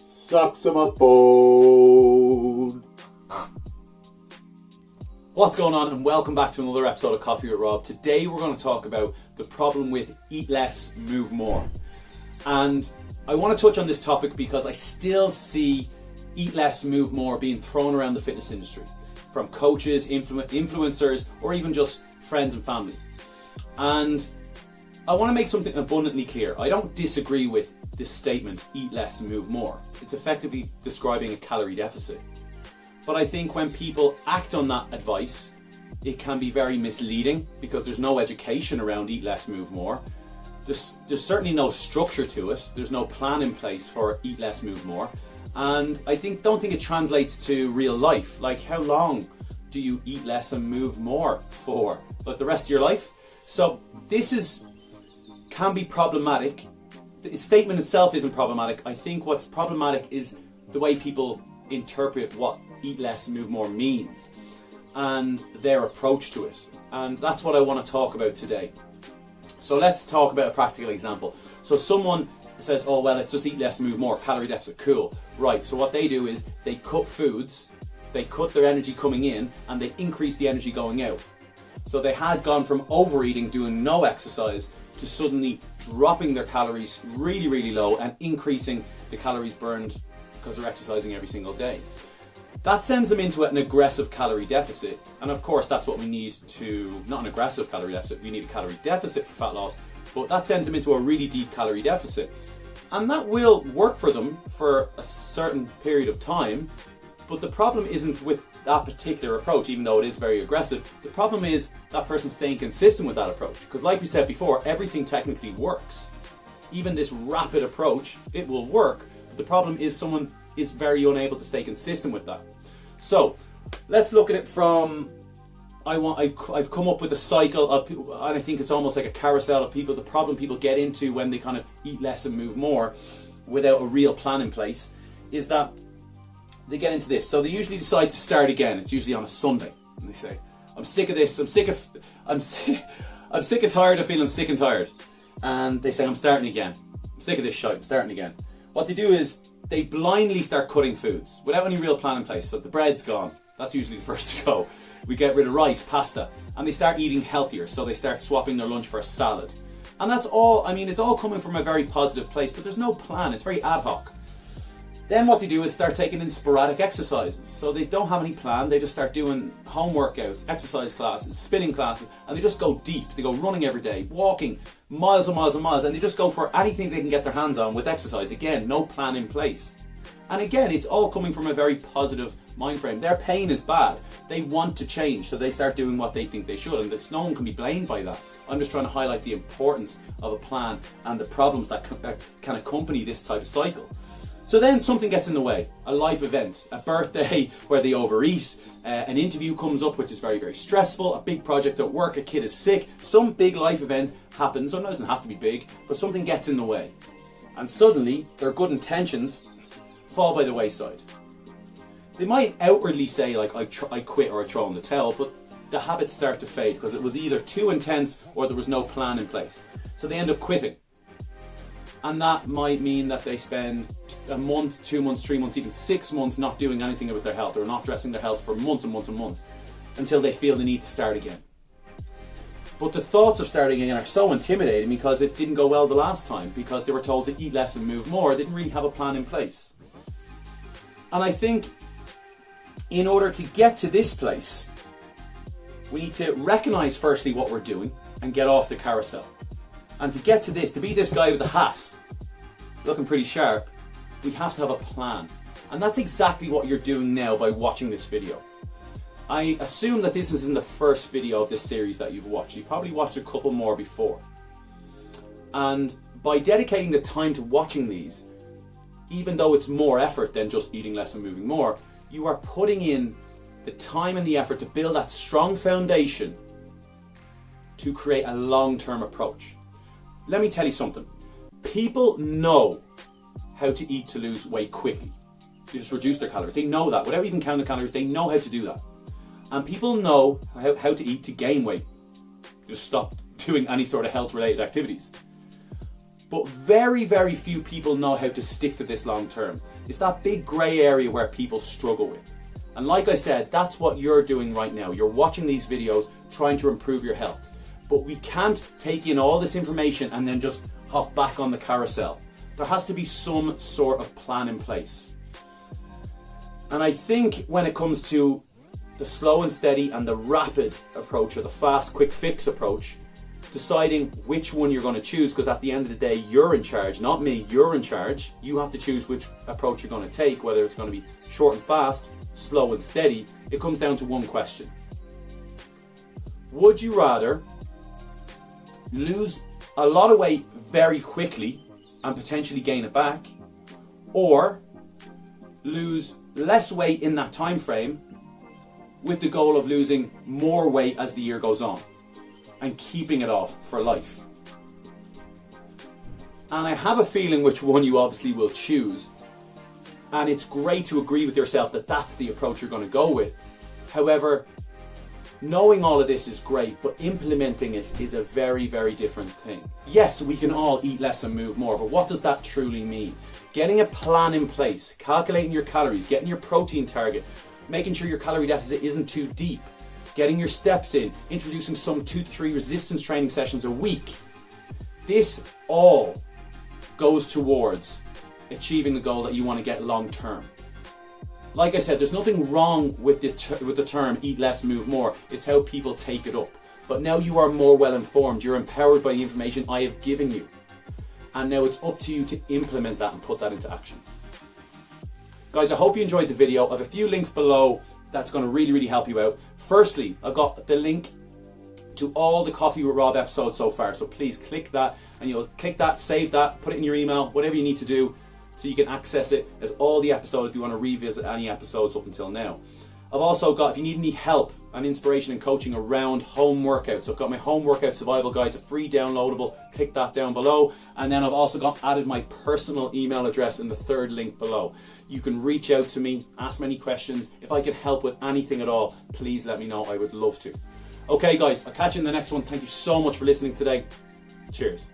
Saxophone. What's going on, and welcome back to another episode of Coffee with Rob. Today we're going to talk about the problem with eat less, move more. And I want to touch on this topic because I still see eat less, move more being thrown around the fitness industry from coaches, influencers, or even just friends and family. And I want to make something abundantly clear. I don't disagree with this statement, eat less and move more. It's effectively describing a calorie deficit. But I think when people act on that advice, it can be very misleading because there's no education around eat less, move more. There's certainly no structure to it. There's no plan in place for eat less, move more. And I don't think it translates to real life. Like, how long do you eat less and move more for? Like the rest of your life? So this can be problematic. The statement itself isn't problematic. I think what's problematic is the way people interpret what eat less, move more means and their approach to it. And that's what I want to talk about today. So let's talk about a practical example. So someone says, oh, well, it's just eat less, move more, calorie deficit, cool. Right, so what they do is they cut foods, they cut their energy coming in, and they increase the energy going out. So they had gone from overeating, doing no exercise, to suddenly dropping their calories really, really low and increasing the calories burned because they're exercising every single day. That sends them into an aggressive calorie deficit. And of course, that's what we need not an aggressive calorie deficit, we need a calorie deficit for fat loss, but that sends them into a really deep calorie deficit. And that will work for them for a certain period of time. But the problem isn't with that particular approach, even though it is very aggressive. The problem is that person staying consistent with that approach. Because like we said before, everything technically works. Even this rapid approach, it will work. But the problem is someone is very unable to stay consistent with that. So let's look at it from, I've come up with a cycle of people, and I think it's almost like a carousel of people. The problem people get into when they kind of eat less and move more without a real plan in place is that they get into this. So they usually decide to start again. It's usually on a Sunday, and they say, "I'm sick of this. I'm sick and tired of feeling sick and tired." And they say, "I'm starting again. I'm sick of this shite. I'm starting again." What they do is they blindly start cutting foods without any real plan in place. So the bread's gone. That's usually the first to go. We get rid of rice, pasta, and they start eating healthier. So they start swapping their lunch for a salad. And that's all. I mean, it's all coming from a very positive place, but there's no plan. It's very ad hoc. Then what they do is start taking in sporadic exercises. So they don't have any plan, they just start doing home workouts, exercise classes, spinning classes, and they just go deep. They go running every day, walking miles and miles and miles, and they just go for anything they can get their hands on with exercise. Again, no plan in place. And again, it's all coming from a very positive mind frame. Their pain is bad. They want to change, so they start doing what they think they should, and no one can be blamed by that. I'm just trying to highlight the importance of a plan and the problems that can accompany this type of cycle. So then something gets in the way, a life event, a birthday where they overeat, an interview comes up which is very, very stressful, a big project at work, a kid is sick, some big life event happens, so it doesn't have to be big, but something gets in the way. And suddenly their good intentions fall by the wayside. They might outwardly say like, I quit or I throw in the towel, but the habits start to fade because it was either too intense or there was no plan in place. So they end up quitting. And that might mean that they spend a month, 2 months, 3 months, even 6 months not doing anything about their health or not addressing their health for months and months and months until they feel the need to start again. But the thoughts of starting again are so intimidating because it didn't go well the last time, because they were told to eat less and move more. They didn't really have a plan in place. And I think in order to get to this place, we need to recognize firstly what we're doing and get off the carousel. And to get to this, to be this guy with the hat, looking pretty sharp, we have to have a plan. And that's exactly what you're doing now by watching this video. I assume that this isn't the first video of this series that you've watched. You've probably watched a couple more before. And by dedicating the time to watching these, even though it's more effort than just eating less and moving more, you are putting in the time and the effort to build that strong foundation to create a long-term approach. Let me tell you something. People know how to eat to lose weight quickly. They just reduce their calories. They know that. Without even counting calories, they know how to do that. And people know how to eat to gain weight. Just stop doing any sort of health-related activities. But very, very few people know how to stick to this long term. It's that big grey area where people struggle with. And like I said, that's what you're doing right now. You're watching these videos, trying to improve your health. But we can't take in all this information and then just hop back on the carousel. There has to be some sort of plan in place. And I think when it comes to the slow and steady and the rapid approach, or the fast, quick fix approach, deciding which one you're going to choose, because at the end of the day, you're in charge, not me, you're in charge. You have to choose which approach you're going to take, whether it's going to be short and fast, slow and steady. It comes down to one question. Would you rather lose a lot of weight very quickly and potentially gain it back, or lose less weight in that time frame with the goal of losing more weight as the year goes on and keeping it off for life? And I have a feeling which one you obviously will choose, and it's great to agree with yourself that that's the approach you're going to go with. However, knowing all of this is great, but implementing it is a very, very different thing. Yes, we can all eat less and move more, but what does that truly mean? Getting a plan in place, calculating your calories, getting your protein target, making sure your calorie deficit isn't too deep, getting your steps in, introducing some 2 to 3 resistance training sessions a week. This all goes towards achieving the goal that you want to get long term. Like I said, there's nothing wrong with the term eat less, move more. It's how people take it up. But now you are more well informed. You're empowered by the information I have given you. And now it's up to you to implement that and put that into action. Guys, I hope you enjoyed the video. I have a few links below that's going to really, really help you out. Firstly, I've got the link to all the Coffee with Rob episodes so far. So please click that, and you'll click that, save that, put it in your email, whatever you need to do, so you can access it as all the episodes if you want to revisit any episodes up until now. I've also got, if you need any help and inspiration and coaching around home workouts, I've got my home workout survival guide. It's a free downloadable. Click that down below. And then I've also added my personal email address in the third link below. You can reach out to me, ask me any questions. If I can help with anything at all, please let me know. I would love to. Okay guys, I'll catch you in the next one. Thank you so much for listening today. Cheers.